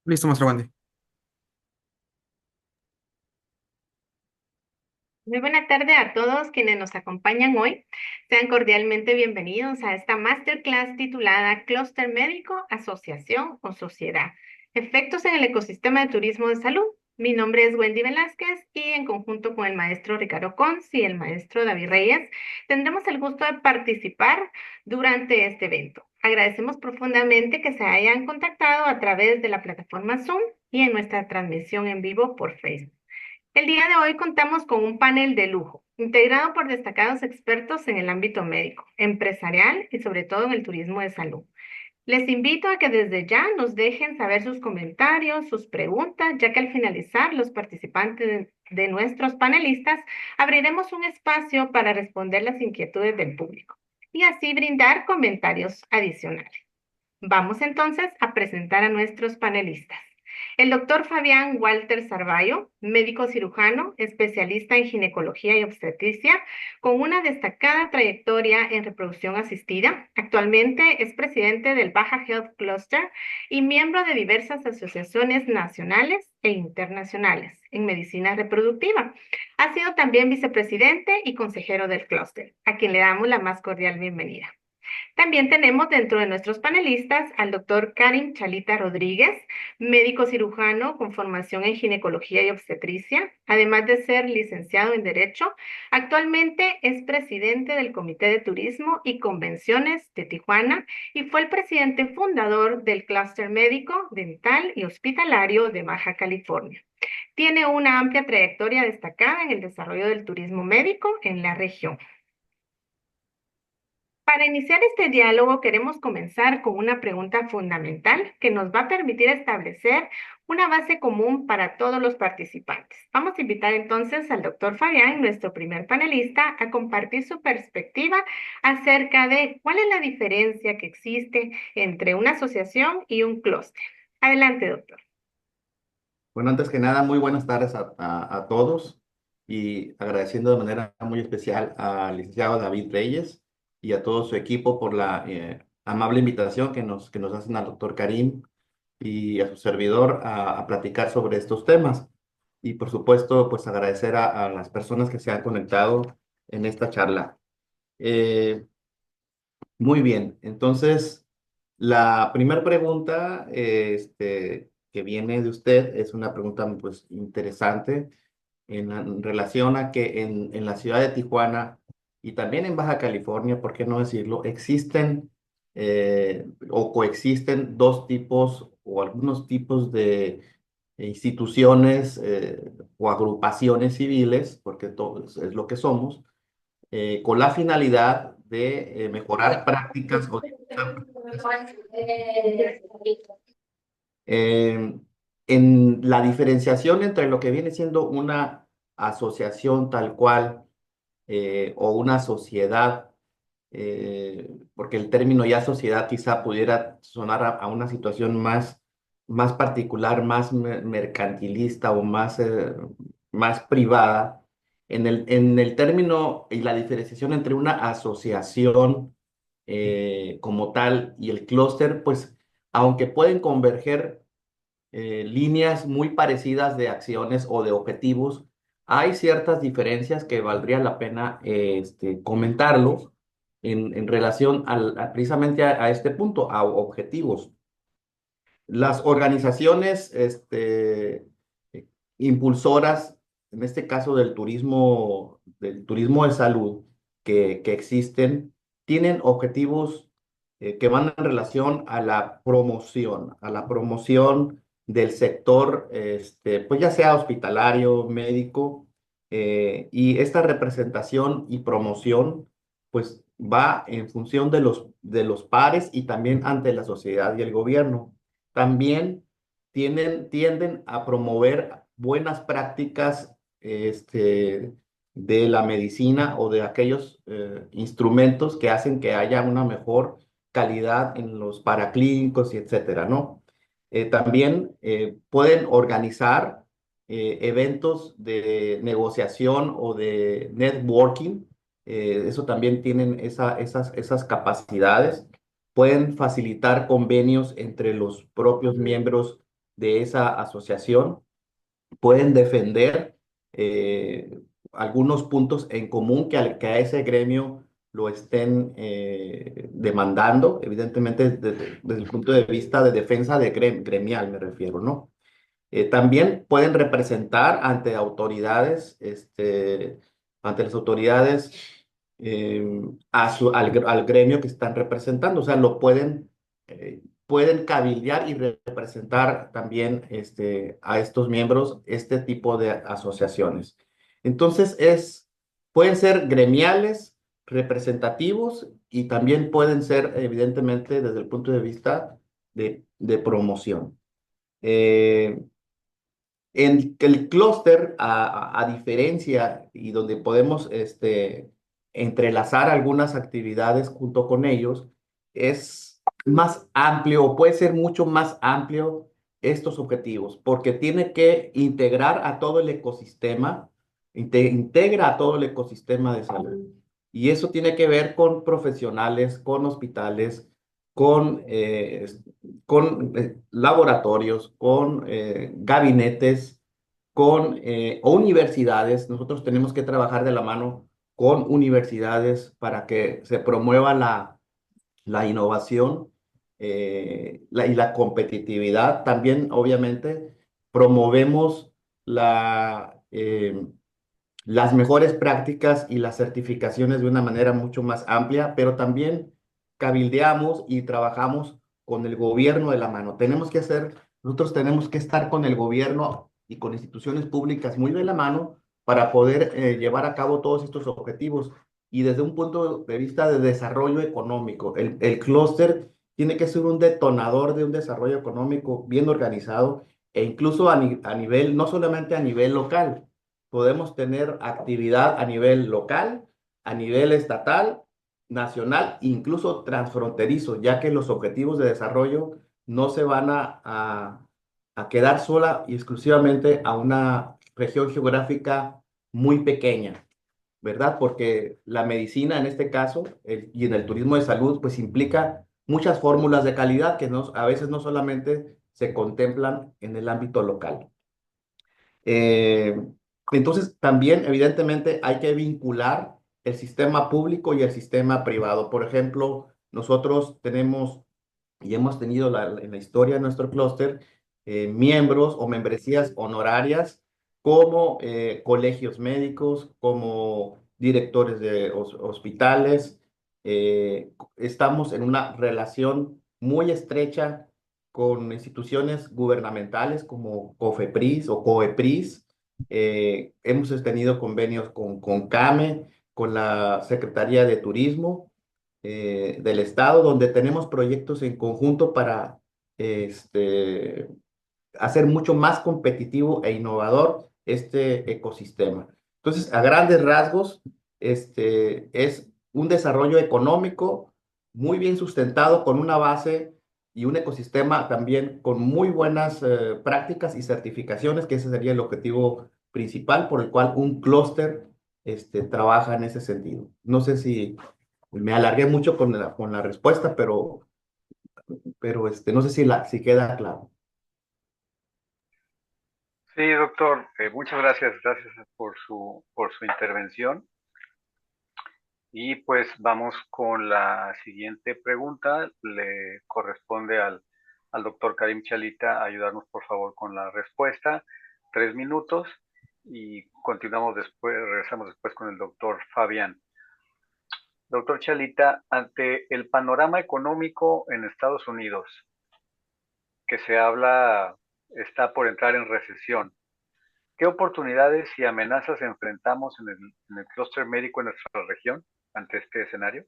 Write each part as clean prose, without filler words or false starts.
Listo, maestro Wendy. Muy buena tarde a todos quienes nos acompañan hoy. Sean cordialmente bienvenidos a esta masterclass titulada Clúster Médico, Asociación o Sociedad. Efectos en el ecosistema de turismo de salud. Mi nombre es Wendy Velázquez y en conjunto con el maestro Ricardo Cons y el maestro David Reyes tendremos el gusto de participar durante este evento. Agradecemos profundamente que se hayan contactado a través de la plataforma Zoom y en nuestra transmisión en vivo por Facebook. El día de hoy contamos con un panel de lujo, integrado por destacados expertos en el ámbito médico, empresarial y sobre todo en el turismo de salud. Les invito a que desde ya nos dejen saber sus comentarios, sus preguntas, ya que al finalizar los participantes de nuestros panelistas abriremos un espacio para responder las inquietudes del público y así brindar comentarios adicionales. Vamos entonces a presentar a nuestros panelistas. El doctor Fabián Walter Sarballo, médico cirujano, especialista en ginecología y obstetricia, con una destacada trayectoria en reproducción asistida. Actualmente es presidente del Baja Health Cluster y miembro de diversas asociaciones nacionales e internacionales en medicina reproductiva. Ha sido también vicepresidente y consejero del clúster, a quien le damos la más cordial bienvenida. También tenemos dentro de nuestros panelistas al doctor Karim Chalita Rodríguez, médico cirujano con formación en ginecología y obstetricia, además de ser licenciado en Derecho. Actualmente es presidente del Comité de Turismo y Convenciones de Tijuana y fue el presidente fundador del Clúster Médico, Dental y Hospitalario de Baja California. Tiene una amplia trayectoria destacada en el desarrollo del turismo médico en la región. Para iniciar este diálogo, queremos comenzar con una pregunta fundamental que nos va a permitir establecer una base común para todos los participantes. Vamos a invitar entonces al doctor Fabián, nuestro primer panelista, a compartir su perspectiva acerca de cuál es la diferencia que existe entre una asociación y un clúster. Adelante, doctor. Bueno, antes que nada, muy buenas tardes a todos y agradeciendo de manera muy especial al licenciado David Reyes y a todo su equipo por la amable invitación que nos hacen al doctor Karim y a su servidor a platicar sobre estos temas. Y por supuesto, pues agradecer a las personas que se han conectado en esta charla. Eh, Muy bien, entonces la primera pregunta que viene de usted es una pregunta pues interesante en relación a que en la ciudad de Tijuana y también en Baja California, ¿por qué no decirlo? Existen o coexisten dos tipos o algunos tipos de instituciones o agrupaciones civiles, porque todos es lo que somos con la finalidad de mejorar prácticas o eh, en la diferenciación entre lo que viene siendo una asociación tal cual o una sociedad, porque el término ya sociedad quizá pudiera sonar a una situación más particular, más mercantilista o más privada. En el término y la diferenciación entre una asociación como tal y el clúster, pues aunque pueden converger líneas muy parecidas de acciones o de objetivos, hay ciertas diferencias que valdría la pena comentarlos en relación precisamente a este punto, a objetivos. Las organizaciones impulsoras, en este caso del turismo de salud, que existen, tienen objetivos que van en relación a la promoción del sector, pues ya sea hospitalario, médico, y esta representación y promoción, pues va en función de los pares y también ante la sociedad y el gobierno. También tienden a promover buenas prácticas de la medicina o de aquellos instrumentos que hacen que haya una mejor calidad en los paraclínicos y etcétera, ¿no? También pueden organizar eventos de negociación o de networking. Eso también tienen esas capacidades. Pueden facilitar convenios entre los propios miembros de esa asociación pueden defender eh, algunos puntos en común que a ese gremio lo estén demandando, evidentemente desde el punto de vista de defensa de gremial, me refiero, ¿no? También pueden representar ante autoridades, ante las autoridades al gremio que están representando. O sea, pueden cabildear y representar también a estos miembros este tipo de asociaciones. Entonces, pueden ser gremiales, representativos y también pueden ser, evidentemente, desde el punto de vista de promoción. Eh, en el clúster, a diferencia y donde podemos entrelazar algunas actividades junto con ellos, es más amplio o puede ser mucho más amplio estos objetivos, porque tiene que integrar a todo el ecosistema, integra a todo el ecosistema de salud. Y eso tiene que ver con profesionales, con hospitales, con laboratorios, con gabinetes, o universidades. Nosotros tenemos que trabajar de la mano con universidades para que se promueva la innovación y la competitividad. También, obviamente, promovemos las mejores prácticas y las certificaciones de una manera mucho más amplia, pero también cabildeamos y trabajamos con el gobierno de la mano. Nosotros tenemos que estar con el gobierno y con instituciones públicas muy de la mano para poder llevar a cabo todos estos objetivos. Y desde un punto de vista de desarrollo económico, el clúster tiene que ser un detonador de un desarrollo económico bien organizado e incluso a nivel, no solamente a nivel local, podemos tener actividad a nivel local, a nivel estatal, nacional, incluso transfronterizo, ya que los objetivos de desarrollo no se van a quedar sola y exclusivamente a una región geográfica muy pequeña, ¿verdad? Porque la medicina en este caso y en el turismo de salud, pues implica muchas fórmulas de calidad que a veces no solamente se contemplan en el ámbito local. Eh, entonces, también, evidentemente, hay que vincular el sistema público y el sistema privado. Por ejemplo, nosotros tenemos y hemos tenido en la historia de nuestro clúster miembros o membresías honorarias como colegios médicos, como directores de hospitales. Estamos en una relación muy estrecha con instituciones gubernamentales como COFEPRIS o COEPRIS. Hemos tenido convenios con CAME, con la Secretaría de Turismo del Estado, donde tenemos proyectos en conjunto para este, hacer mucho más competitivo e innovador este ecosistema. Entonces, a grandes rasgos, es un desarrollo económico muy bien sustentado con una base y un ecosistema también con muy buenas prácticas y certificaciones, que ese sería el objetivo principal por el cual un clúster trabaja en ese sentido. No sé si me alargué mucho con la respuesta, pero no sé si queda claro. Sí, doctor, muchas gracias, gracias por su intervención. Y pues vamos con la siguiente pregunta. Le corresponde al doctor Karim Chalita ayudarnos, por favor, con la respuesta. 3 minutos y continuamos después, regresamos después con el doctor Fabián. Doctor Chalita, ante el panorama económico en Estados Unidos, que se habla está por entrar en recesión, ¿qué oportunidades y amenazas enfrentamos en el clúster médico en nuestra región ante este escenario?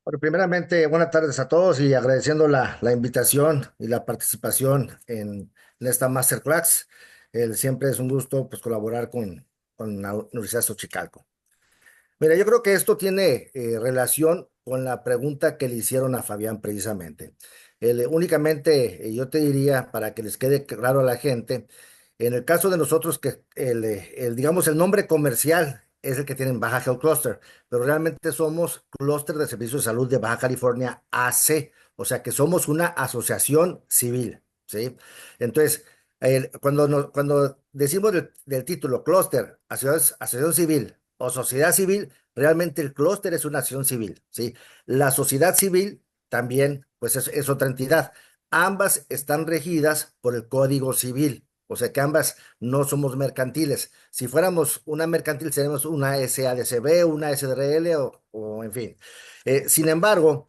Bueno, primeramente, buenas tardes a todos y agradeciendo la invitación y la participación en esta masterclass. Siempre es un gusto pues, colaborar con la Universidad de Xochicalco. Mira, yo creo que esto tiene relación con la pregunta que le hicieron a Fabián precisamente. Únicamente yo te diría, para que les quede claro a la gente, en el caso de nosotros que digamos, el nombre comercial es el que tienen Baja Health Cluster, pero realmente somos Clúster de Servicios de Salud de Baja California AC, o sea que somos una asociación civil. ¿sí? Entonces, cuando decimos del título clúster, asociación civil o sociedad civil, realmente el clúster es una asociación civil, ¿sí? La sociedad civil también, pues es otra entidad. Ambas están regidas por el Código Civil, o sea que ambas no somos mercantiles. Si fuéramos una mercantil, seríamos una SADCB, una SRL o en fin. Sin embargo,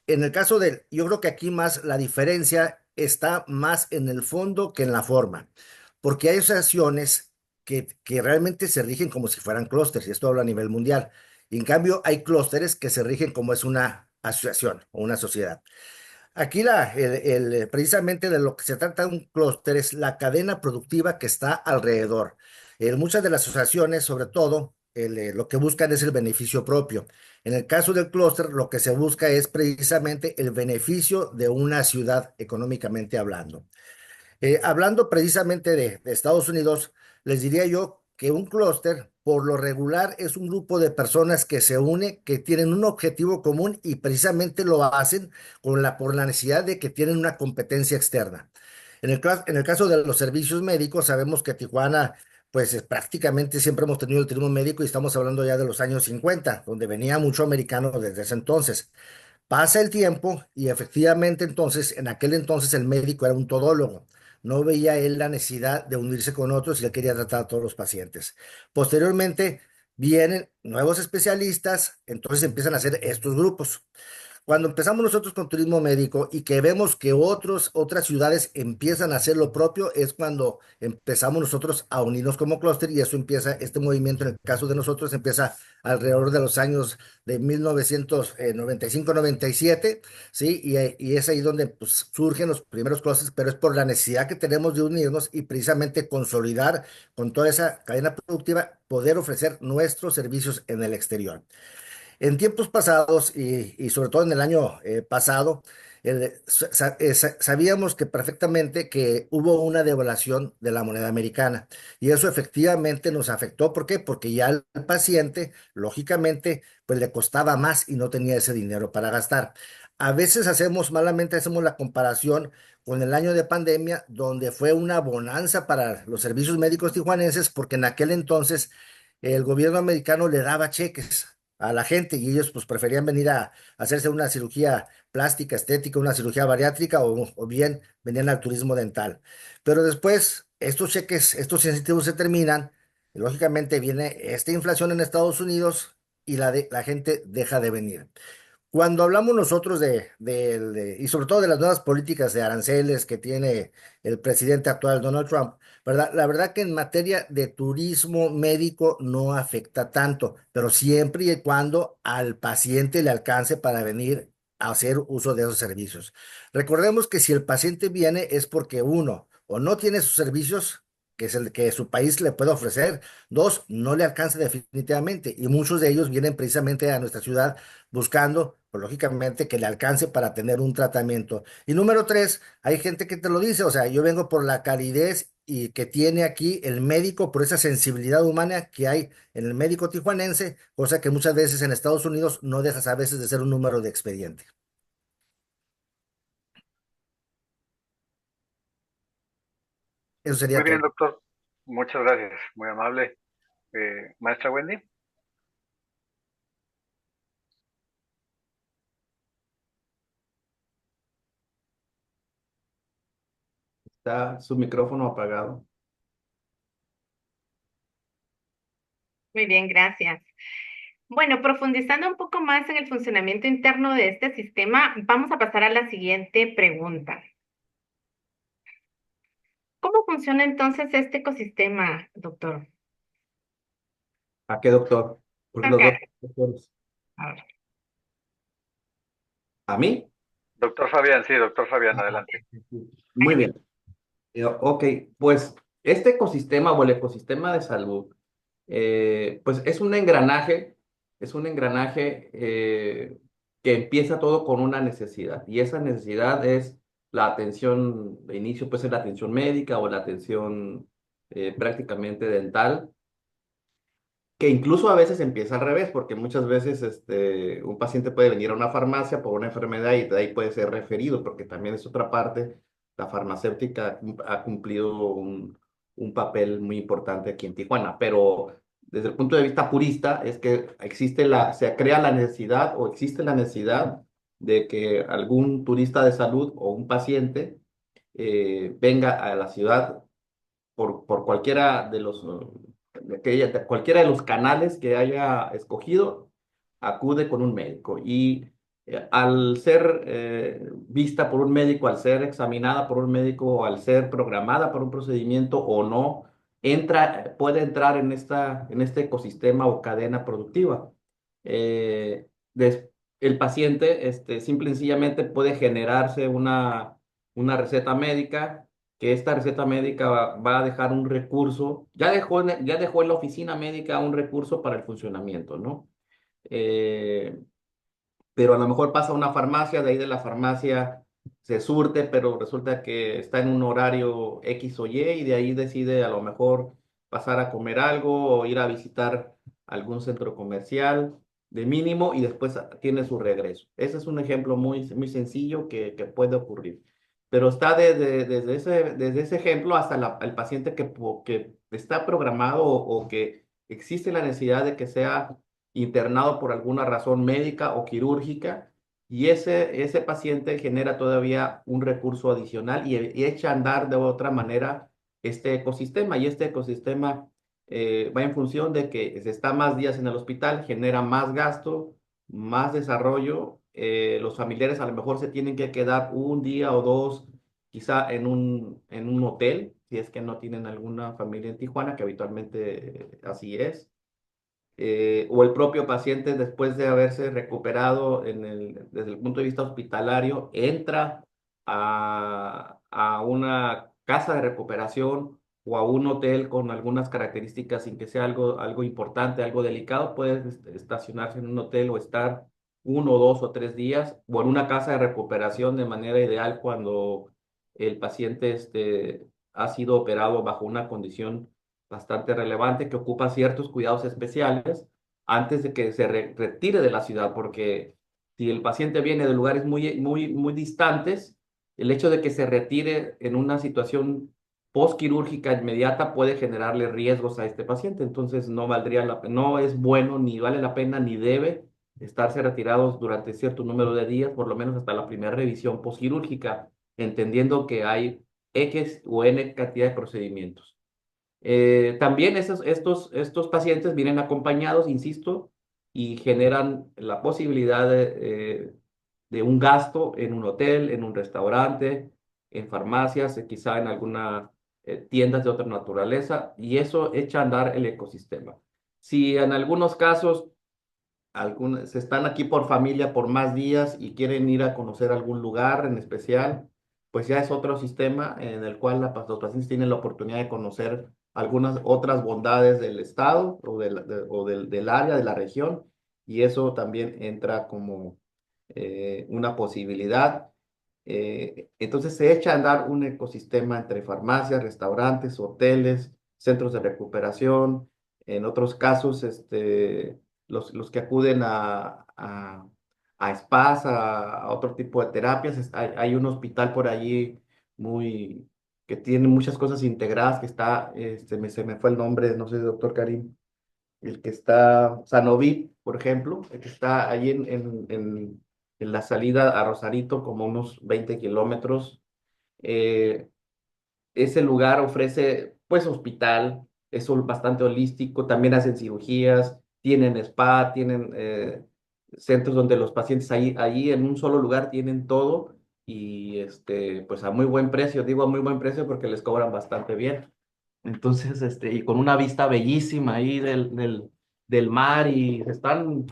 en el caso yo creo que aquí más la diferencia está más en el fondo que en la forma, porque hay asociaciones que realmente se rigen como si fueran clústeres, y esto hablo a nivel mundial. Y en cambio, hay clústeres que se rigen como es una asociación o una sociedad. Aquí precisamente de lo que se trata de un clúster es la cadena productiva que está alrededor. Muchas de las asociaciones, sobre todo, lo que buscan es el beneficio propio. En el caso del clúster, lo que se busca es precisamente el beneficio de una ciudad económicamente hablando. Hablando precisamente de Estados Unidos, les diría yo que un clúster, por lo regular, es un grupo de personas que se une, que tienen un objetivo común y precisamente lo hacen por la necesidad de que tienen una competencia externa. En el caso de los servicios médicos, sabemos que Tijuana, pues prácticamente siempre hemos tenido el turismo médico y estamos hablando ya de los años 50, donde venía mucho americano desde ese entonces. Pasa el tiempo y efectivamente entonces, en aquel entonces el médico era un todólogo. No veía él la necesidad de unirse con otros y él quería tratar a todos los pacientes. Posteriormente vienen nuevos especialistas, entonces empiezan a hacer estos grupos. Cuando empezamos nosotros con turismo médico y que vemos que otras ciudades empiezan a hacer lo propio, es cuando empezamos nosotros a unirnos como clúster y eso empieza, este movimiento en el caso de nosotros empieza alrededor de los años de 1995-97, ¿sí? Y es ahí donde pues, surgen los primeros clústeres, pero es por la necesidad que tenemos de unirnos y precisamente consolidar con toda esa cadena productiva, poder ofrecer nuestros servicios en el exterior. En tiempos pasados y sobre todo en el año pasado, sabíamos que perfectamente que hubo una devaluación de la moneda americana y eso efectivamente nos afectó. ¿Por qué? Porque ya al paciente, lógicamente, pues le costaba más y no tenía ese dinero para gastar. A veces malamente hacemos la comparación con el año de pandemia, donde fue una bonanza para los servicios médicos tijuanenses, porque en aquel entonces el gobierno americano le daba cheques a la gente y ellos pues preferían venir a hacerse una cirugía plástica, estética, una cirugía bariátrica o bien venían al turismo dental. Pero después estos cheques, estos incentivos se terminan y lógicamente viene esta inflación en Estados Unidos y la gente deja de venir. Cuando hablamos nosotros y sobre todo de las nuevas políticas de aranceles que tiene el presidente actual, Donald Trump, ¿verdad? La verdad que en materia de turismo médico no afecta tanto, pero siempre y cuando al paciente le alcance para venir a hacer uso de esos servicios. Recordemos que si el paciente viene es porque uno, o no tiene sus servicios, que es el que su país le puede ofrecer, dos, no le alcanza definitivamente, y muchos de ellos vienen precisamente a nuestra ciudad buscando, pues, lógicamente, que le alcance para tener un tratamiento. Y número tres, hay gente que te lo dice, o sea, yo vengo por la calidez y que tiene aquí el médico, por esa sensibilidad humana que hay en el médico tijuanense, cosa que muchas veces en Estados Unidos no dejas a veces de ser un número de expediente. Eso sería Muy bien, todo. doctor. Muchas gracias. Muy amable. Maestra Wendy. Está su micrófono apagado. Muy bien, gracias. Bueno, profundizando un poco más en el funcionamiento interno de este sistema, vamos a pasar a la siguiente pregunta. ¿Cómo funciona entonces este ecosistema, doctor? ¿A qué doctor? Porque los Acá, dos doctores. a ver. ¿A mí? Doctor Fabián, sí, doctor Fabián, adelante. Muy bien. Ok, pues este ecosistema o el ecosistema de salud, pues es un engranaje que empieza todo con una necesidad y esa necesidad es la atención de inicio, puede ser la atención médica o la atención prácticamente dental, que incluso a veces empieza al revés, porque muchas veces un paciente puede venir a una farmacia por una enfermedad y de ahí puede ser referido, porque también es otra parte la farmacéutica ha cumplido un papel muy importante aquí en Tijuana, pero desde el punto de vista purista es que se crea la necesidad o existe la necesidad de que algún turista de salud o un paciente venga a la ciudad por cualquiera de cualquiera de los canales que haya escogido, acude con un médico. Y al ser vista por un médico, al ser examinada por un médico, o al ser programada por un procedimiento o no, puede entrar en este ecosistema o cadena productiva. Eh, des- el paciente simple y sencillamente puede generarse una receta médica, que esta receta médica va a dejar un recurso, ya dejó en la oficina médica un recurso para el funcionamiento, ¿no? Eh, pero a lo mejor pasa a una farmacia, de ahí de la farmacia se surte, pero resulta que está en un horario X o Y de ahí decide a lo mejor pasar a comer algo o ir a visitar algún centro comercial de mínimo y después tiene su regreso. Ese es un ejemplo muy sencillo que puede ocurrir. Pero está desde ese ejemplo hasta el paciente que está programado o que existe la necesidad de que sea internado por alguna razón médica o quirúrgica, y ese paciente genera todavía un recurso adicional y echa a andar de otra manera este ecosistema. Y este ecosistema va en función de que se está más días en el hospital, genera más gasto, más desarrollo. Los familiares a lo mejor se tienen que quedar un día o dos, quizá en un hotel, si es que no tienen alguna familia en Tijuana, que habitualmente así es. O el propio paciente después de haberse recuperado desde el punto de vista hospitalario, entra a una casa de recuperación o a un hotel con algunas características sin que sea algo importante, algo delicado, puede estacionarse en un hotel o estar 1, 2 o 3 días, o en una casa de recuperación de manera ideal cuando el paciente ha sido operado bajo una condición bastante relevante que ocupa ciertos cuidados especiales antes de que se retire de la ciudad, porque si el paciente viene de lugares muy distantes, el hecho de que se retire en una situación postquirúrgica inmediata puede generarle riesgos a este paciente. Entonces no es bueno, ni vale la pena, ni debe estarse retirados durante cierto número de días, por lo menos hasta la primera revisión postquirúrgica, entendiendo que hay X o N cantidad de procedimientos. También estos pacientes vienen acompañados, insisto, y generan la posibilidad de un gasto en un hotel, en un restaurante, en farmacias, quizá en alguna tiendas de otra naturaleza, y eso echa a andar el ecosistema. Si en algunos casos se están aquí por familia por más días y quieren ir a conocer algún lugar en especial, pues ya es otro sistema en el cual los pacientes tienen la oportunidad de conocer algunas otras bondades del estado del área, de la región, y eso también entra como una posibilidad. Entonces se echa a andar un ecosistema entre farmacias, restaurantes, hoteles, centros de recuperación, en otros casos, los que acuden a spas, a otro tipo de terapias. Hay un hospital por allí que tiene muchas cosas integradas, que está, se me fue el nombre, no sé, doctor Karim, el que está, Sanovi, por ejemplo, el que está allí en la salida a Rosarito, como unos 20 kilómetros. Eh, Ese lugar ofrece, pues, hospital, es bastante holístico, también hacen cirugías, tienen spa, tienen centros donde los pacientes allí en un solo lugar tienen todo y, pues, a muy buen precio, digo a muy buen precio porque les cobran bastante bien. Entonces, y con una vista bellísima ahí del mar y están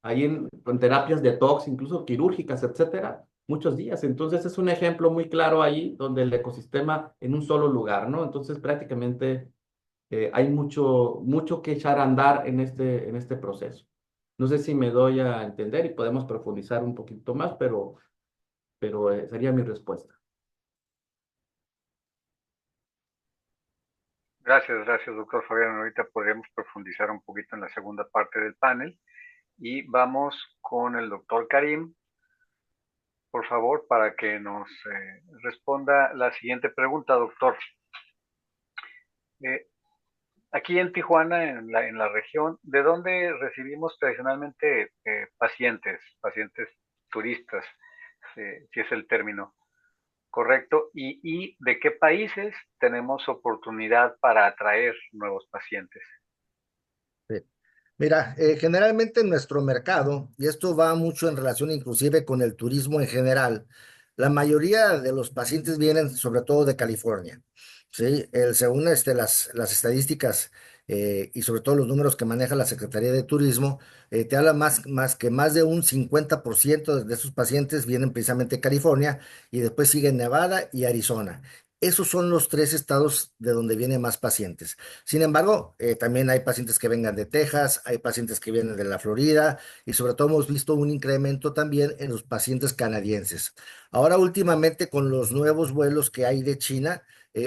ahí con terapias detox, incluso quirúrgicas, etcétera, muchos días. Entonces, es un ejemplo muy claro ahí donde el ecosistema en un solo lugar, ¿no? Entonces, prácticamente hay mucho que echar a andar en este proceso. No sé si me doy a entender y podemos profundizar un poquito más, pero sería mi respuesta. Gracias, doctor Fabián. Ahorita podríamos profundizar un poquito en la segunda parte del panel y vamos con el doctor Karim, por favor, para que nos responda la siguiente pregunta, doctor. Eh, Aquí en Tijuana, en la región, ¿de dónde recibimos tradicionalmente pacientes turistas, si es el término correcto? Y de qué países tenemos oportunidad para atraer nuevos pacientes? Sí. Mira, generalmente en nuestro mercado, y esto va mucho en relación inclusive con el turismo en general, la mayoría de los pacientes vienen sobre todo de California. ¿Sí? Según las estadísticas y sobre todo los números que maneja la Secretaría de Turismo, te habla más de un 50% de esos pacientes vienen precisamente de California y después siguen Nevada y Arizona. Esos son los tres estados de donde vienen más pacientes. Sin embargo, también hay pacientes que vengan de Texas, hay pacientes que vienen de la Florida y sobre todo hemos visto un incremento también en los pacientes canadienses. Ahora últimamente con los nuevos vuelos que hay de China,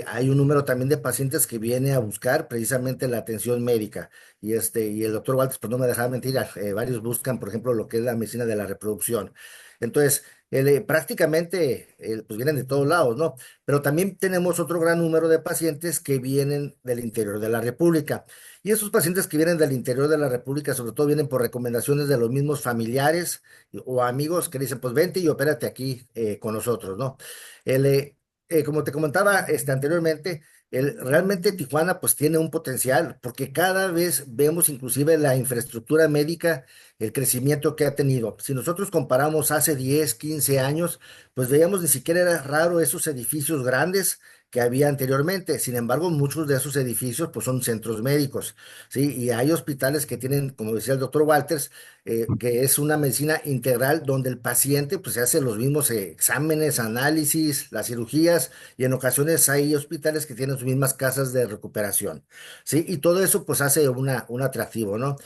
hay un número también de pacientes que viene a buscar precisamente la atención médica. Y el doctor Walters, pues no me dejaba mentir, varios buscan, por ejemplo, lo que es la medicina de la reproducción. Entonces, prácticamente, pues vienen de todos lados, ¿no? Pero también tenemos otro gran número de pacientes que vienen del interior de la República. Y esos pacientes que vienen del interior de la República, sobre todo vienen por recomendaciones de los mismos familiares o amigos que dicen, pues vente y opérate aquí con nosotros, ¿no? El, como te comentaba anteriormente, realmente Tijuana pues tiene un potencial porque cada vez vemos inclusive la infraestructura médica, el crecimiento que ha tenido. Si nosotros comparamos hace 10, 15 años, pues veíamos ni siquiera era raro esos edificios grandes que había anteriormente. Sin embargo, muchos de esos edificios pues son centros médicos, ¿sí? Y hay hospitales que tienen, como decía el doctor Walters, que es una medicina integral donde el paciente pues se hace los mismos exámenes, análisis, las cirugías y en ocasiones hay hospitales que tienen sus mismas casas de recuperación, ¿sí? Y todo eso pues hace un atractivo, ¿no?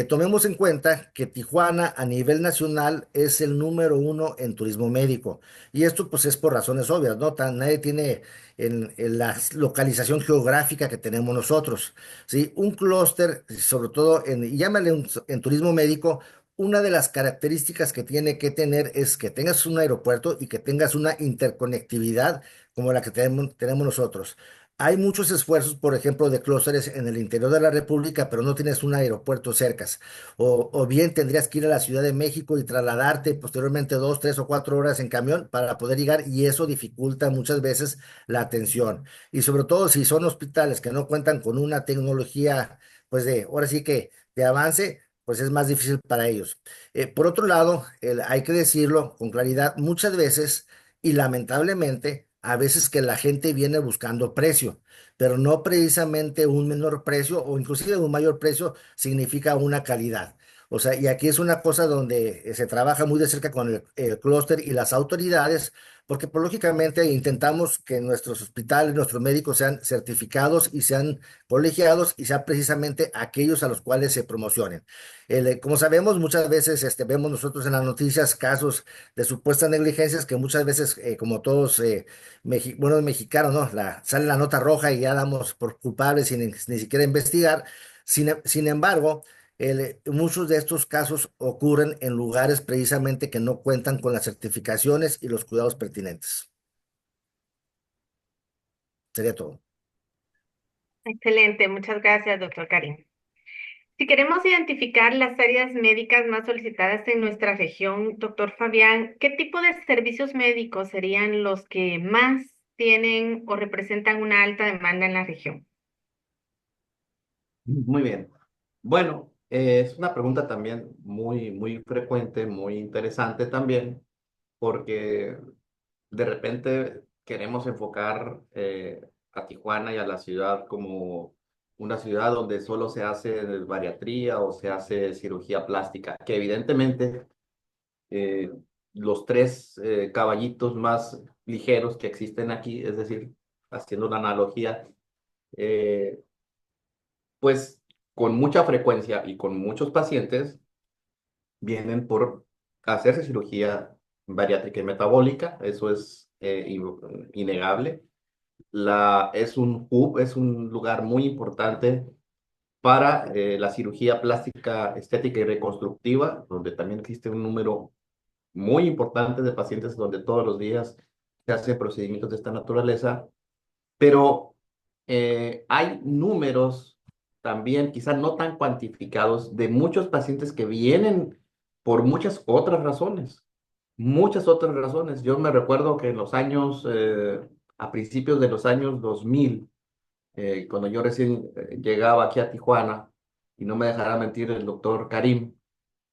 Tomemos en cuenta que Tijuana a nivel nacional es el número uno en turismo médico. Y esto pues es por razones obvias, ¿no? Nadie tiene en la localización geográfica que tenemos nosotros, ¿sí? Un clúster, sobre todo llámale en turismo médico, una de las características que tiene que tener es que tengas un aeropuerto y que tengas una interconectividad como la que tenemos nosotros. Hay muchos esfuerzos, por ejemplo, de clústeres en el interior de la República, pero no tienes un aeropuerto cerca. O bien tendrías que ir a la Ciudad de México y trasladarte posteriormente 2, 3 o 4 horas en camión para poder llegar y eso dificulta muchas veces la atención. Y sobre todo si son hospitales que no cuentan con una tecnología, pues ahora sí que de avance, pues es más difícil para ellos. Por otro lado, hay que decirlo con claridad, muchas veces y lamentablemente, a veces que la gente viene buscando precio, pero no precisamente un menor precio o inclusive un mayor precio significa una calidad. O sea, y aquí es una cosa donde se trabaja muy de cerca con el clúster y las autoridades, porque pues, lógicamente intentamos que nuestros hospitales, nuestros médicos sean certificados y sean colegiados y sean precisamente aquellos a los cuales se promocionen. Como sabemos, muchas veces vemos nosotros en las noticias casos de supuestas negligencias que muchas veces, como todos buenos mexicanos, ¿no? Sale la nota roja y ya damos por culpables sin ni siquiera investigar. Sin embargo, muchos de estos casos ocurren en lugares precisamente que no cuentan con las certificaciones y los cuidados pertinentes. Sería todo. Excelente, muchas gracias, doctor Karim. Si queremos identificar las áreas médicas más solicitadas en nuestra región, doctor Fabián, ¿qué tipo de servicios médicos serían los que más tienen o representan una alta demanda en la región? Muy bien. Bueno, es una pregunta también muy, muy frecuente, muy interesante también, porque de repente queremos enfocar a Tijuana y a la ciudad como una ciudad donde solo se hace bariatría o se hace cirugía plástica, que evidentemente eh, los tres caballitos más ligeros que existen aquí, es decir, haciendo una analogía, eh, pues con mucha frecuencia y con muchos pacientes vienen por hacerse cirugía bariátrica y metabólica, eso es innegable. Es un hub, es un lugar muy importante para la cirugía plástica, estética y reconstructiva, donde también existe un número muy importante de pacientes donde todos los días se hacen procedimientos de esta naturaleza, pero hay números también, quizás no tan cuantificados, de muchos pacientes que vienen por muchas otras razones. Yo me recuerdo que en los años, a principios de los años 2000, cuando yo recién llegaba aquí a Tijuana, y no me dejará mentir el doctor Karim,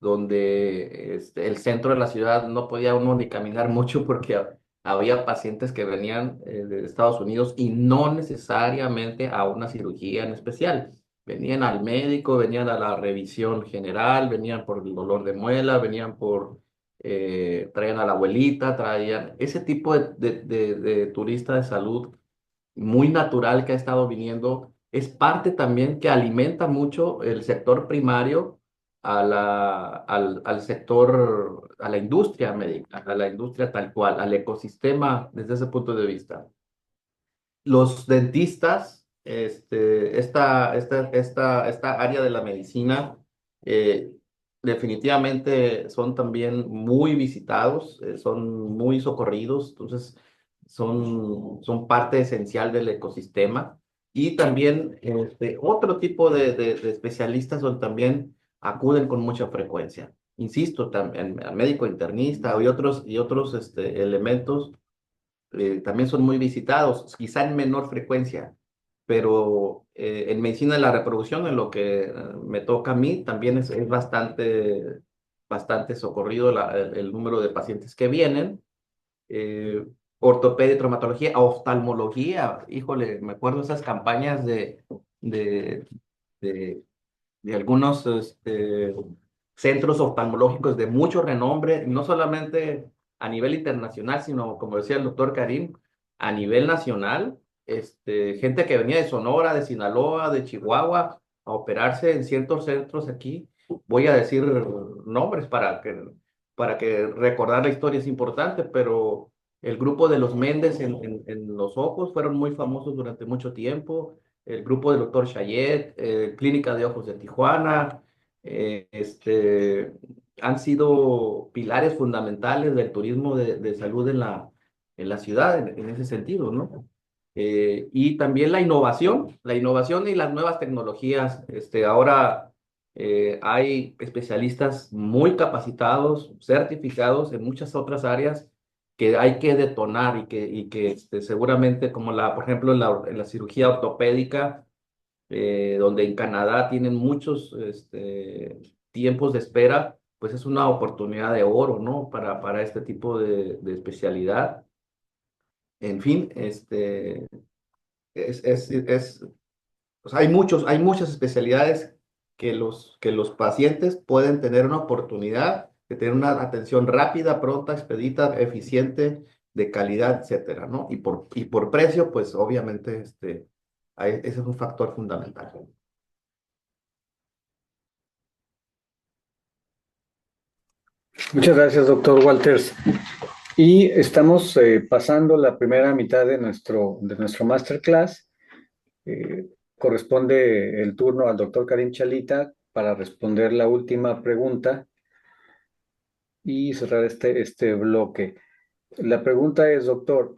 donde el centro de la ciudad no podía uno ni caminar mucho porque había pacientes que venían de Estados Unidos y no necesariamente a una cirugía en especial. Venían al médico, venían a la revisión general, venían por el dolor de muela, venían traían a la abuelita, traían ese tipo de turista de salud muy natural que ha estado viniendo, es parte también que alimenta mucho el sector primario al sector, a la industria médica, a la industria tal cual, al ecosistema desde ese punto de vista. Los dentistas, esta área de la medicina, eh, definitivamente son también muy visitados, son muy socorridos, entonces son parte esencial del ecosistema. Y también otro tipo de especialistas son también acuden con mucha frecuencia. Insisto, también al médico internista y otros elementos también son muy visitados, quizá en menor frecuencia, pero en medicina de la reproducción, en lo que me toca a mí, también es bastante socorrido el número de pacientes que vienen. eh, Ortopedia, traumatología, oftalmología, híjole, me acuerdo esas campañas de, de de algunos centros oftalmológicos de mucho renombre, no solamente a nivel internacional, sino, como decía el doctor Karim, a nivel nacional, gente que venía de Sonora, de Sinaloa, de Chihuahua, a operarse en ciertos centros aquí. Voy a decir nombres para que recordar la historia es importante, pero el grupo de los Méndez en los ojos fueron muy famosos durante mucho tiempo, el grupo del doctor Chayet, Clínica de Ojos de Tijuana, eh, este, han sido pilares fundamentales del turismo de salud en la ciudad, en ese sentido, ¿no? Y también la innovación y las nuevas tecnologías. Ahora hay especialistas muy capacitados, certificados en muchas otras áreas que hay que detonar y que seguramente como por ejemplo en la cirugía ortopédica, donde en Canadá tienen muchos tiempos de espera, pues es una oportunidad de oro, ¿no? Para este tipo de especialidad. En fin, o sea, hay muchas especialidades que los pacientes pueden tener una oportunidad de tener una atención rápida, pronta, expedita, eficiente, de calidad, etcétera, ¿no? Y por precio, pues obviamente ese es un factor fundamental. Muchas gracias, doctor Walters. Y estamos pasando la primera mitad de nuestro masterclass. Corresponde el turno al doctor Karim Chalita para responder la última pregunta y cerrar este bloque. La pregunta es, doctor,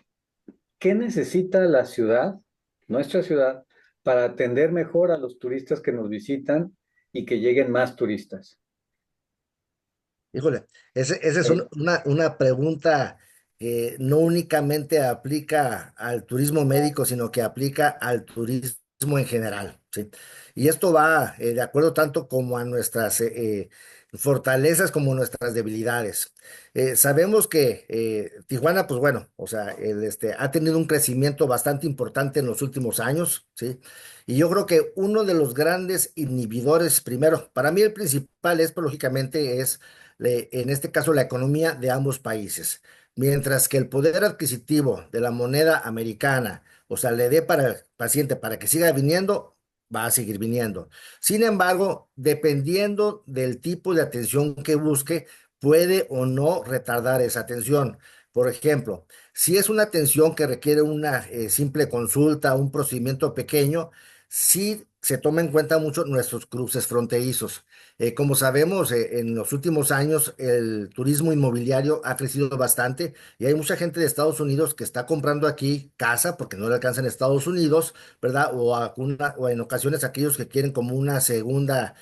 ¿qué necesita la ciudad, nuestra ciudad, para atender mejor a los turistas que nos visitan y que lleguen más turistas? Híjole, esa es Eh, una pregunta que no únicamente aplica al turismo médico, sino que aplica al turismo en general, ¿sí? Y esto va de acuerdo tanto como a nuestras fortalezas como nuestras debilidades. Sabemos que Tijuana, pues bueno, o sea, ha tenido un crecimiento bastante importante en los últimos años, ¿sí? Y yo creo que uno de los grandes inhibidores, primero, para mí el principal es, pues, lógicamente, en este caso, la economía de ambos países. Mientras que el poder adquisitivo de la moneda americana, o sea, le dé para el paciente para que siga viniendo, va a seguir viniendo. Sin embargo, dependiendo del tipo de atención que busque, puede o no retardar esa atención. Por ejemplo, si es una atención que requiere una simple consulta, un procedimiento pequeño, sí se toma en cuenta mucho nuestros cruces fronterizos. Como sabemos, en los últimos años el turismo inmobiliario ha crecido bastante y hay mucha gente de Estados Unidos que está comprando aquí casa porque no le alcanza en Estados Unidos, ¿verdad? O en ocasiones aquellos que quieren como una segunda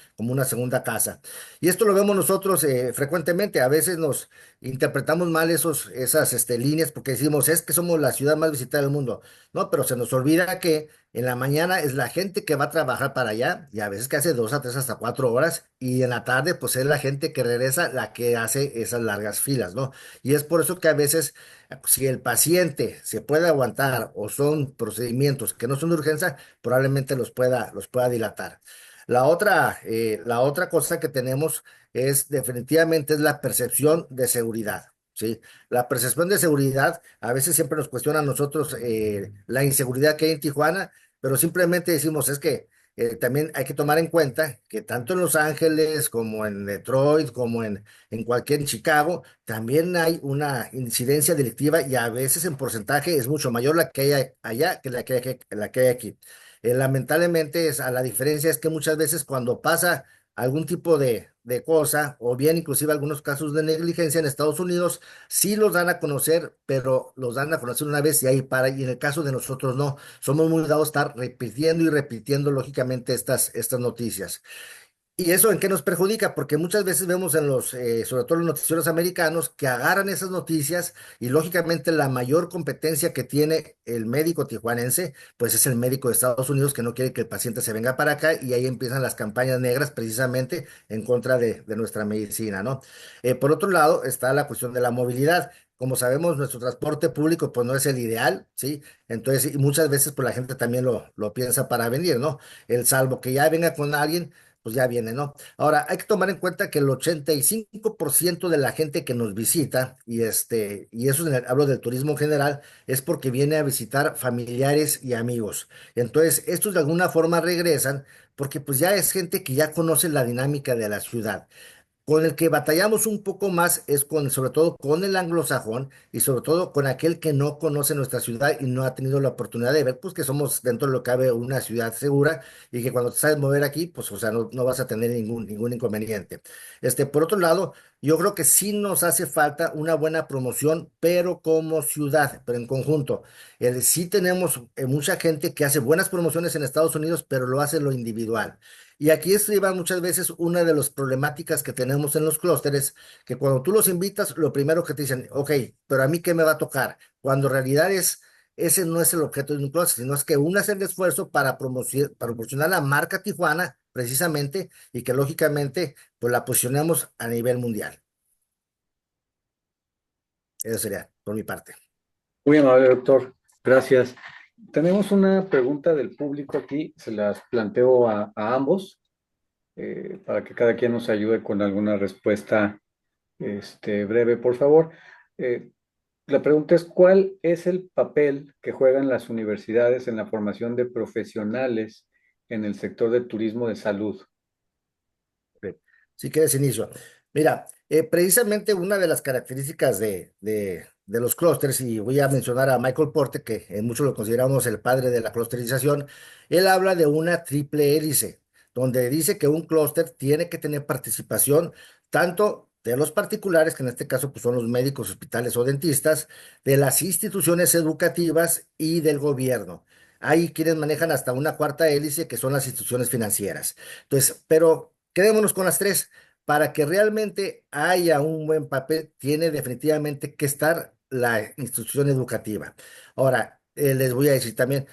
casa. Y esto lo vemos nosotros frecuentemente. A veces nos interpretamos mal esas líneas porque decimos, es que somos la ciudad más visitada del mundo. No, pero se nos olvida que en la mañana es la gente que va a trabajar para allá y a veces que hace 2 a 3 hasta 4 horas y en la tarde pues es la gente que regresa la que hace esas largas filas, ¿no? Y es por eso que a veces si el paciente se puede aguantar o son procedimientos que no son de urgencia, probablemente los pueda dilatar. La otra cosa que tenemos es definitivamente es la percepción de seguridad. ¿Sí? La percepción de seguridad, a veces siempre nos cuestiona a nosotros la inseguridad que hay en Tijuana, pero simplemente decimos, es que también hay que tomar en cuenta que tanto en Los Ángeles como en Detroit, como en cualquier Chicago, también hay una incidencia delictiva y a veces en porcentaje es mucho mayor la que hay allá que la que hay aquí. Lamentablemente, a la diferencia es que muchas veces cuando pasa algún tipo de cosa, o bien inclusive algunos casos de negligencia en Estados Unidos, sí los dan a conocer, pero los dan a conocer una vez y ahí para, y en el caso de nosotros no, somos muy dados a estar repitiendo y repitiendo lógicamente estas noticias. ¿Y eso en qué nos perjudica? Porque muchas veces vemos sobre todo en los noticieros americanos, que agarran esas noticias y lógicamente la mayor competencia que tiene el médico tijuanense, pues es el médico de Estados Unidos que no quiere que el paciente se venga para acá y ahí empiezan las campañas negras precisamente en contra de nuestra medicina, ¿no? Por otro lado está la cuestión de la movilidad. Como sabemos, nuestro transporte público pues no es el ideal, ¿sí? Entonces, y muchas veces pues la gente también lo piensa para venir, ¿no? El salvo que ya venga con alguien pues ya viene, ¿no? Ahora, hay que tomar en cuenta que el 85% de la gente que nos visita, y eso hablo del turismo en general, es porque viene a visitar familiares y amigos. Entonces, estos de alguna forma regresan porque pues ya es gente que ya conoce la dinámica de la ciudad. Con el que batallamos un poco más es sobre todo con el anglosajón y sobre todo con aquel que no conoce nuestra ciudad y no ha tenido la oportunidad de ver, pues que somos dentro de lo que cabe una ciudad segura y que cuando te sabes mover aquí, pues o sea, no vas a tener ningún inconveniente. Por otro lado, yo creo que sí nos hace falta una buena promoción, pero como ciudad, pero en conjunto. Sí tenemos mucha gente que hace buenas promociones en Estados Unidos, pero lo hace lo individual. Y aquí estriba muchas veces una de las problemáticas que tenemos en los clústeres, que cuando tú los invitas, lo primero que te dicen, ok, pero a mí qué me va a tocar, cuando en realidad ese no es el objeto de un clúster, sino es que uno hace el esfuerzo para promocionar la marca Tijuana, precisamente, y que lógicamente, pues la posicionemos a nivel mundial. Eso sería por mi parte. Muy amable, doctor. Gracias. Tenemos una pregunta del público aquí, se las planteo a ambos para que cada quien nos ayude con alguna respuesta breve, por favor. Eh, la pregunta es, ¿cuál es el papel que juegan las universidades en la formación de profesionales en el sector del turismo de salud? Ok. Si quieres inicio. Mira, precisamente una de las características de los clústeres, y voy a mencionar a Michael Porter, que en muchos lo consideramos el padre de la clusterización, él habla de una triple hélice, donde dice que un clúster tiene que tener participación tanto de los particulares, que en este caso pues, son los médicos, hospitales o dentistas, de las instituciones educativas y del gobierno. Hay quienes manejan hasta una cuarta hélice, que son las instituciones financieras. Entonces, pero quedémonos con las tres. Para que realmente haya un buen papel, tiene definitivamente que estar la institución educativa. Ahora, les voy a decir también,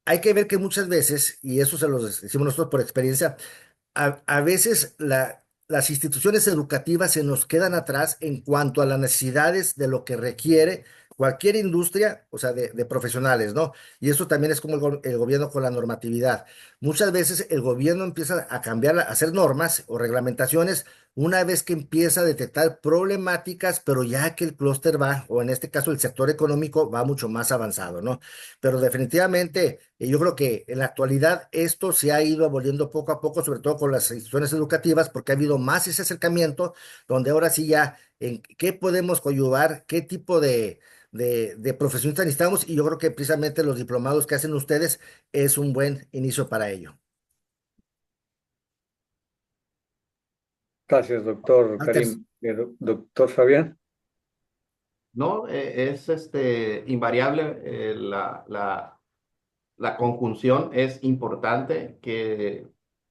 hay que ver que muchas veces, y eso se los decimos nosotros por experiencia, a veces las instituciones educativas se nos quedan atrás en cuanto a las necesidades de lo que requiere cualquier industria, o sea, de profesionales, ¿no? Y eso también es como el gobierno con la normatividad. Muchas veces el gobierno empieza a cambiar, a hacer normas o reglamentaciones una vez que empieza a detectar problemáticas, pero ya que el clúster va, o en este caso el sector económico, va mucho más avanzado, ¿no? Pero definitivamente, yo creo que en la actualidad esto se ha ido aboliendo poco a poco, sobre todo con las instituciones educativas, porque ha habido más ese acercamiento, donde ahora sí ya, en qué podemos coadyuvar, qué tipo de profesionistas necesitamos, y yo creo que precisamente los diplomados que hacen ustedes es un buen inicio para ello. Gracias, doctor Antes, Karim. Doctor Fabián. No, es invariable la conjunción es importante que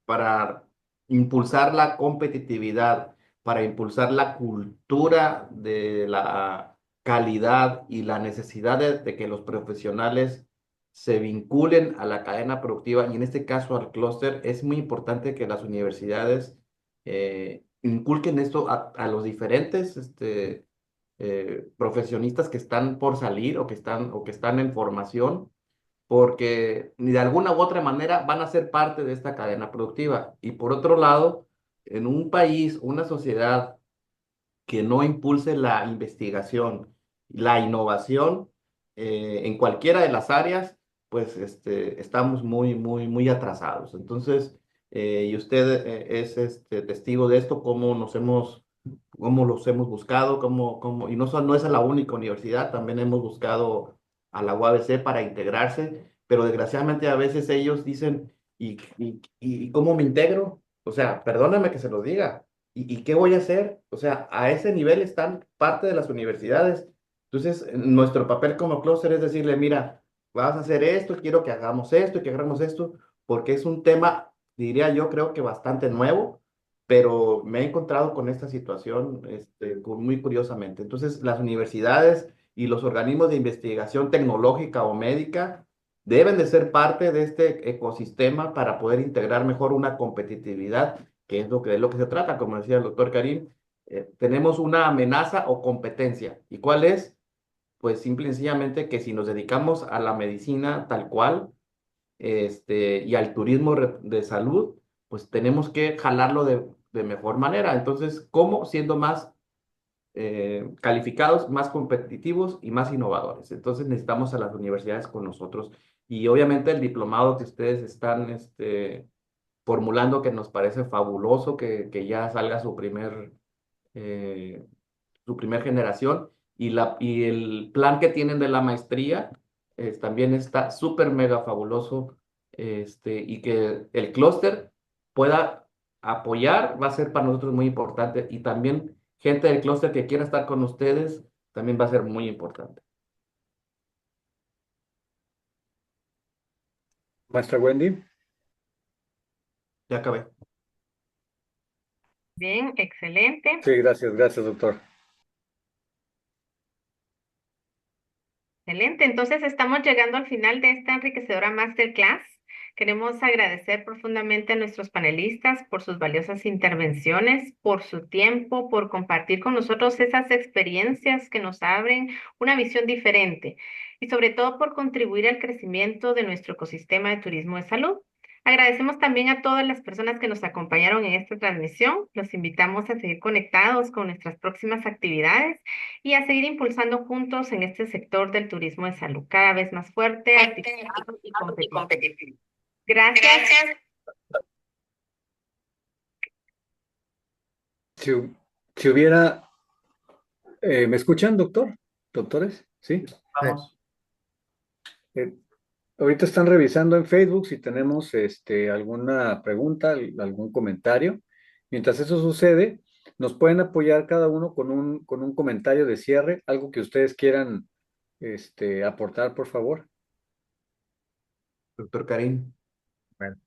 para impulsar la competitividad, para impulsar la cultura de la calidad y la necesidad de que los profesionales se vinculen a la cadena productiva y en este caso al clúster, es muy importante que las universidades inculquen esto a los diferentes profesionistas que están por salir o que están en formación porque ni de alguna u otra manera van a ser parte de esta cadena productiva. Y por otro lado, en un país, una sociedad que no impulse la investigación, la innovación en cualquiera de las áreas, pues estamos muy atrasados. Entonces, y usted es testigo de esto, cómo los hemos buscado, y no es la única universidad, también hemos buscado a la UABC para integrarse, pero desgraciadamente a veces ellos dicen, ¿y cómo me integro? O sea, perdóname que se lo diga. ¿Y qué voy a hacer? O sea, a ese nivel están parte de las universidades. Entonces, nuestro papel como clúster es decirle, mira, vas a hacer esto, quiero que hagamos esto y que hagamos esto, porque es un tema, diría yo, creo que bastante nuevo, pero me he encontrado con esta situación muy curiosamente. Entonces, las universidades y los organismos de investigación tecnológica o médica deben de ser parte de este ecosistema para poder integrar mejor una competitividad que es de lo que se trata, como decía el doctor Karim, tenemos una amenaza o competencia. ¿Y cuál es? Pues simple y sencillamente que si nos dedicamos a la medicina tal cual, y al turismo de salud, pues tenemos que jalarlo de mejor manera. Entonces, ¿cómo? Siendo más calificados, más competitivos y más innovadores. Entonces necesitamos a las universidades con nosotros. Y obviamente el diplomado que ustedes están formulando que nos parece fabuloso que ya salga eh, su primer generación y el plan que tienen de la maestría también está súper mega fabuloso y que el clúster pueda apoyar va a ser para nosotros muy importante y también gente del clúster que quiera estar con ustedes también va a ser muy importante. Maestra Wendy. Ya acabé. Bien, excelente. Sí, gracias, doctor. Excelente. Entonces estamos llegando al final de esta enriquecedora masterclass. Queremos agradecer profundamente a nuestros panelistas por sus valiosas intervenciones, por su tiempo, por compartir con nosotros esas experiencias que nos abren una visión diferente y sobre todo por contribuir al crecimiento de nuestro ecosistema de turismo de salud. Agradecemos también a todas las personas que nos acompañaron en esta transmisión. Los invitamos a seguir conectados con nuestras próximas actividades y a seguir impulsando juntos en este sector del turismo de salud, cada vez más fuerte, articulado y competitivo. Gracias. Si hubiera, ¿me escuchan, doctor? ¿Doctores? ¿Sí? Vamos. Eh, Ahorita están revisando en Facebook si tenemos alguna pregunta, algún comentario. Mientras eso sucede, nos pueden apoyar cada uno con un comentario de cierre, algo que ustedes quieran aportar, por favor. Doctor Karim. bueno.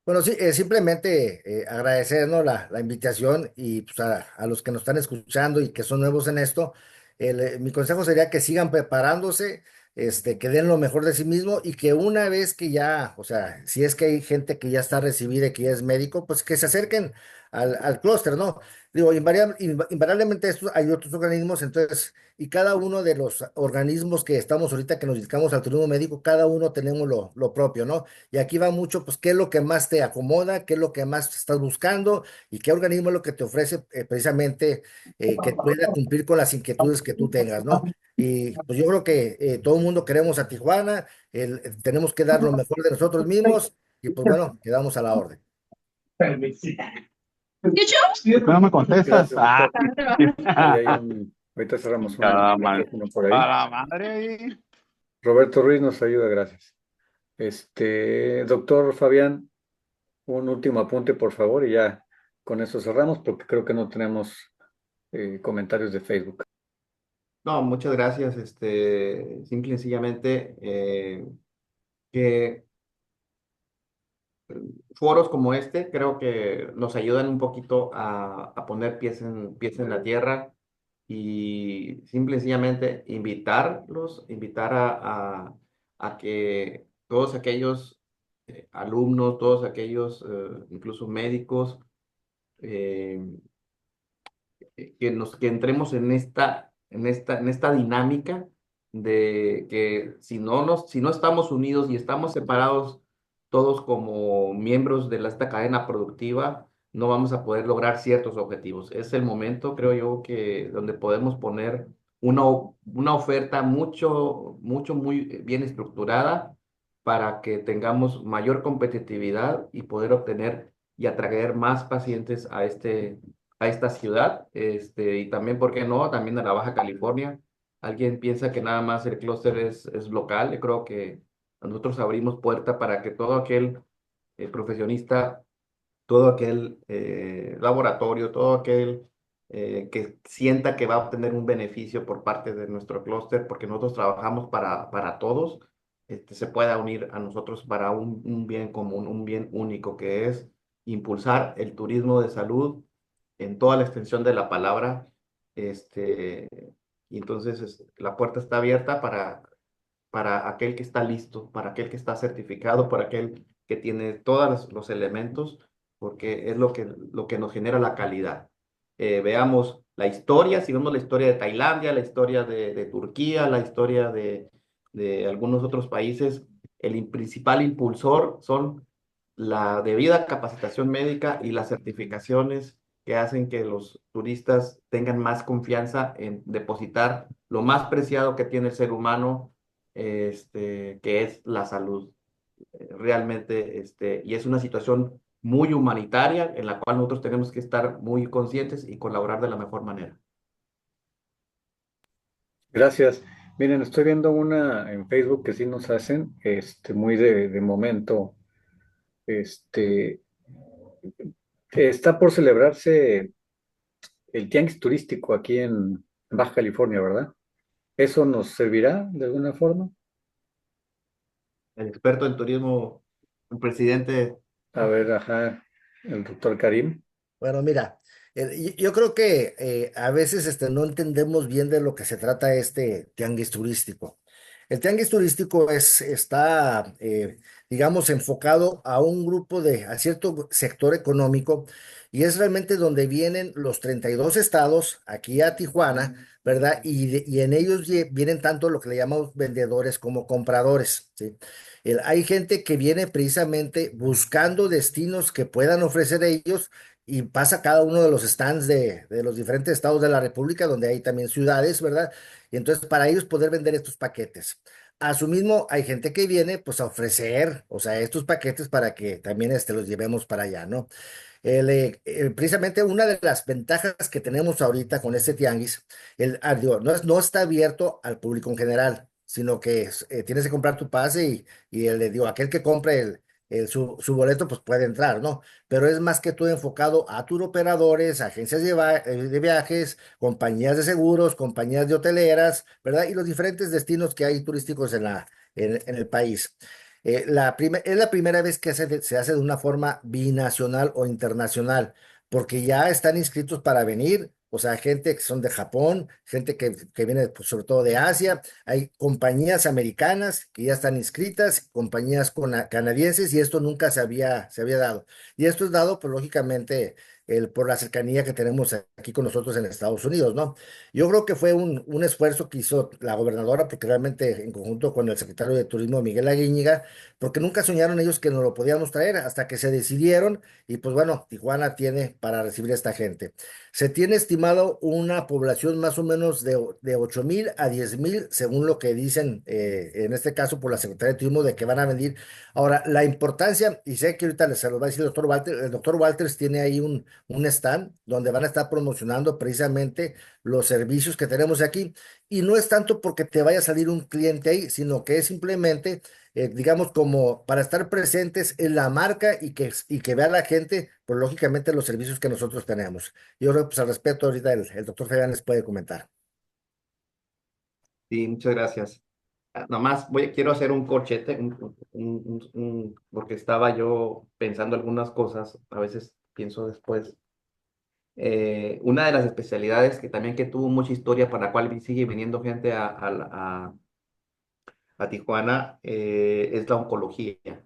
Bueno, sí, simplemente agradecer, ¿no? La invitación y pues, a los que nos están escuchando y que son nuevos en esto, mi consejo sería que sigan preparándose, que den lo mejor de sí mismo y que una vez que ya, o sea, si es que hay gente que ya está recibida y que ya es médico, pues que se acerquen al clúster, ¿no? Digo, invariablemente hay otros organismos, entonces, y cada uno de los organismos que estamos ahorita, que nos dedicamos al turismo médico, cada uno tenemos lo propio, ¿no? Y aquí va mucho, pues, qué es lo que más te acomoda, qué es lo que más estás buscando y qué organismo es lo que te ofrece precisamente que pueda cumplir con las inquietudes que tú tengas, ¿no? Y pues yo creo que todo el mundo queremos a Tijuana, tenemos que dar lo mejor de nosotros mismos y pues bueno, quedamos a la orden. ¿Por qué no me contestas? Gracias, doctor. Ahorita cerramos A un micrófono por ahí. la madre ahí. Roberto Ruiz nos ayuda, gracias. Doctor Fabián, un último apunte, por favor, y ya con eso cerramos porque creo que no tenemos comentarios de Facebook. No, muchas gracias. Simple y sencillamente que foros como este creo que nos ayudan un poquito a poner pies en la tierra y simple y sencillamente invitar a que todos aquellos alumnos, todos aquellos incluso médicos, eh, que entremos en esta dinámica de que si no estamos unidos y estamos separados todos como miembros de esta cadena productiva, no vamos a poder lograr ciertos objetivos. Es el momento, creo yo, que donde podemos poner una oferta muy bien estructurada para que tengamos mayor competitividad y poder obtener y atraer más pacientes a esta ciudad, y también, ¿por qué no? También a la Baja California. Alguien piensa que nada más el clúster es local. Yo creo que nosotros abrimos puerta para que todo aquel profesionista, todo aquel laboratorio, todo aquel que sienta que va a obtener un beneficio por parte de nuestro clúster, porque nosotros trabajamos para todos, se pueda unir a nosotros para un bien común, un bien único, que es impulsar el turismo de salud en toda la extensión de la palabra. Este, y entonces la puerta está abierta para aquel que está listo, para aquel que está certificado, para aquel que tiene todos los elementos, porque es lo que nos genera la calidad. Veamos la historia, si vemos la historia de Tailandia, la historia de Turquía, la historia de algunos otros países, principal impulsor son la debida capacitación médica y las certificaciones que hacen que los turistas tengan más confianza en depositar lo más preciado que tiene el ser humano, que es la salud. Realmente, y es una situación muy humanitaria en la cual nosotros tenemos que estar muy conscientes y colaborar de la mejor manera. Gracias. Miren, estoy viendo una en Facebook que sí nos hacen, muy de momento, este, está por celebrarse el tianguis turístico aquí en Baja California, ¿verdad? ¿Eso nos servirá de alguna forma? El experto en turismo, el presidente. A ver, ajá, el doctor Karim. Bueno, mira, yo creo que a veces no entendemos bien de lo que se trata este tianguis turístico. El tianguis turístico está, digamos, enfocado a un grupo a cierto sector económico y es realmente donde vienen los 32 estados, aquí a Tijuana, ¿verdad? Y en ellos vienen tanto lo que le llamamos vendedores como compradores, ¿sí? Hay gente que viene precisamente buscando destinos que puedan ofrecer ellos y pasa cada uno de los stands de los diferentes estados de la República, donde hay también ciudades, ¿verdad? Y entonces para ellos poder vender estos paquetes. Asimismo, hay gente que viene pues a ofrecer, o sea, estos paquetes para que también los llevemos para allá, ¿no? Precisamente una de las ventajas que tenemos ahorita con este tianguis, digo, no está abierto al público en general, sino que tienes que comprar tu pase y digo, aquel que compre su boleto pues puede entrar, ¿no? Pero es más que todo enfocado a turoperadores, agencias de viajes, compañías de seguros, compañías de hoteleras, ¿verdad? Y los diferentes destinos que hay turísticos en el país. Es la primera vez que se hace de una forma binacional o internacional, porque ya están inscritos para venir, o sea, gente que son de Japón, gente que viene pues, sobre todo de Asia, hay compañías americanas que ya están inscritas, compañías canadienses, y esto nunca se había dado. Y esto es dado, pues lógicamente, por la cercanía que tenemos aquí con nosotros en Estados Unidos, ¿no? Yo creo que fue un esfuerzo que hizo la gobernadora, porque realmente en conjunto con el secretario de Turismo, Miguel Aguíñiga, porque nunca soñaron ellos que nos lo podíamos traer hasta que se decidieron y pues bueno, Tijuana tiene para recibir a esta gente. Se tiene estimado una población más o menos de 8,000 a 10,000, según lo que dicen en este caso por la Secretaría de Turismo, de que van a venir. Ahora, la importancia, y sé que ahorita se lo va a decir el doctor Walter, el doctor Walters tiene ahí un stand donde van a estar promocionando promocionando precisamente los servicios que tenemos aquí. Y no es tanto porque te vaya a salir un cliente ahí, sino que es simplemente, digamos, como para estar presentes en la marca y que vea la gente, pues lógicamente los servicios que nosotros tenemos. Yo creo que pues al respecto ahorita el doctor Fabián les puede comentar. Sí, muchas gracias. Nomás quiero hacer un corchete, porque estaba yo pensando algunas cosas, a veces pienso después. Una de las especialidades que también que tuvo mucha historia, para la cual sigue viniendo gente a Tijuana, es la oncología.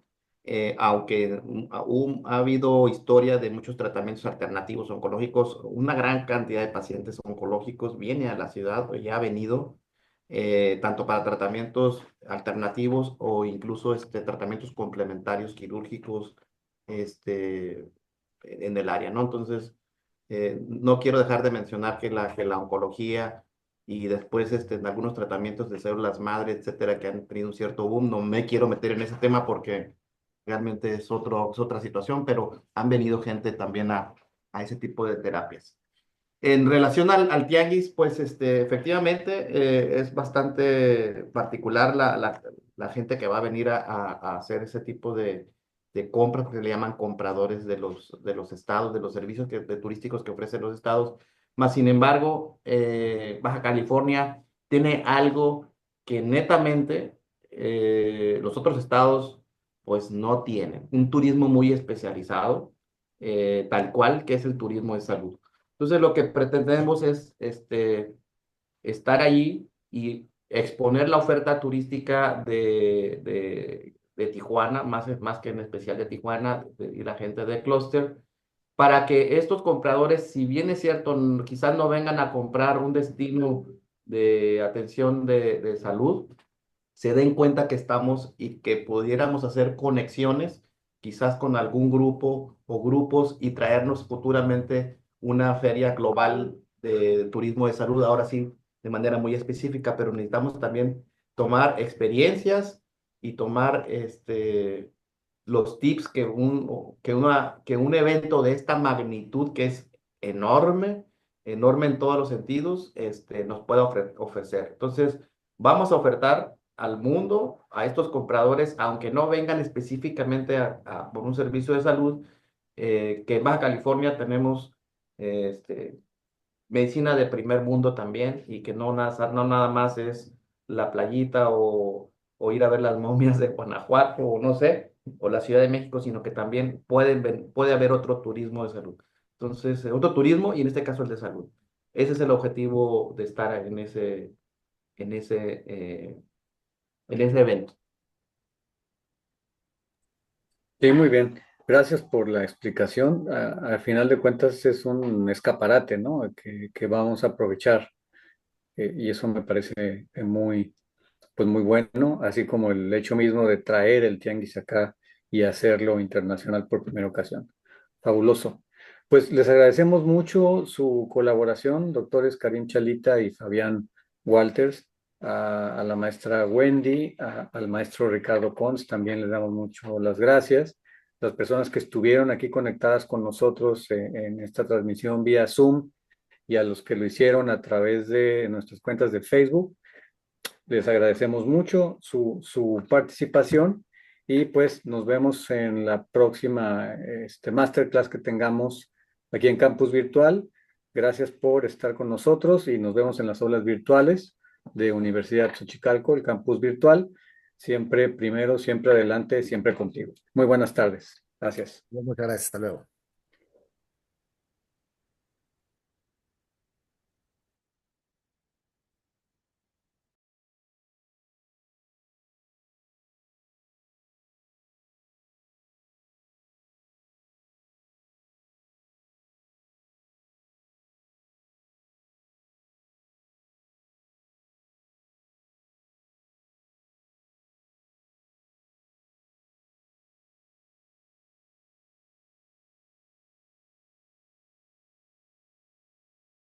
Aunque aún ha habido historia de muchos tratamientos alternativos oncológicos, una gran cantidad de pacientes oncológicos viene a la ciudad o ya ha venido, tanto para tratamientos alternativos o incluso tratamientos complementarios quirúrgicos en el área, ¿no? Entonces, no quiero dejar de mencionar que la oncología y después en algunos tratamientos de células madre, etcétera, que han tenido un cierto boom. No me quiero meter en ese tema porque realmente es otra situación, pero han venido gente también a ese tipo de terapias. En relación al tianguis, pues efectivamente es bastante particular la gente que va a venir a hacer ese tipo de compras, porque le llaman compradores de los estados, de los servicios turísticos que ofrecen los estados. Más sin embargo, Baja California tiene algo que netamente los otros estados pues no tienen. Un turismo muy especializado, tal cual que es el turismo de salud. Entonces, lo que pretendemos es estar allí y exponer la oferta turística de Tijuana, más que en especial de Tijuana y la gente de Cluster, para que estos compradores, si bien es cierto, quizás no vengan a comprar un destino de atención de salud, se den cuenta que estamos y que pudiéramos hacer conexiones, quizás con algún grupo o grupos y traernos futuramente una feria global de turismo de salud, ahora sí, de manera muy específica, pero necesitamos también tomar experiencias y tomar los tips que un evento de esta magnitud, que es enorme, enorme en todos los sentidos, nos pueda ofrecer. Entonces, vamos a ofertar al mundo, a estos compradores, aunque no vengan específicamente por un servicio de salud, que en Baja California tenemos medicina de primer mundo también, y que no nada más es la playita o ir a ver las momias de Guanajuato o no sé, o la Ciudad de México, sino que también puede haber otro turismo de salud. Entonces, otro turismo y en este caso el de salud. Ese es el objetivo de estar en ese, eh, en ese evento. Sí, muy bien. Gracias por la explicación. Al final de cuentas es un escaparate, ¿no? Que vamos a aprovechar. Y eso me parece muy, pues muy bueno, así como el hecho mismo de traer el tianguis acá y hacerlo internacional por primera ocasión. Fabuloso. Pues les agradecemos mucho su colaboración, doctores Karim Chalita y Fabián Walters, a la maestra Wendy, al maestro Ricardo Pons, también les damos mucho las gracias. Las personas que estuvieron aquí conectadas con nosotros en esta transmisión vía Zoom y a los que lo hicieron a través de nuestras cuentas de Facebook. Les agradecemos mucho su participación y pues nos vemos en la próxima masterclass que tengamos aquí en Campus Virtual. Gracias por estar con nosotros y nos vemos en las aulas virtuales de Universidad Xochicalco, el Campus Virtual. Siempre primero, siempre adelante, siempre contigo. Muy buenas tardes. Gracias. Muchas gracias. Hasta luego.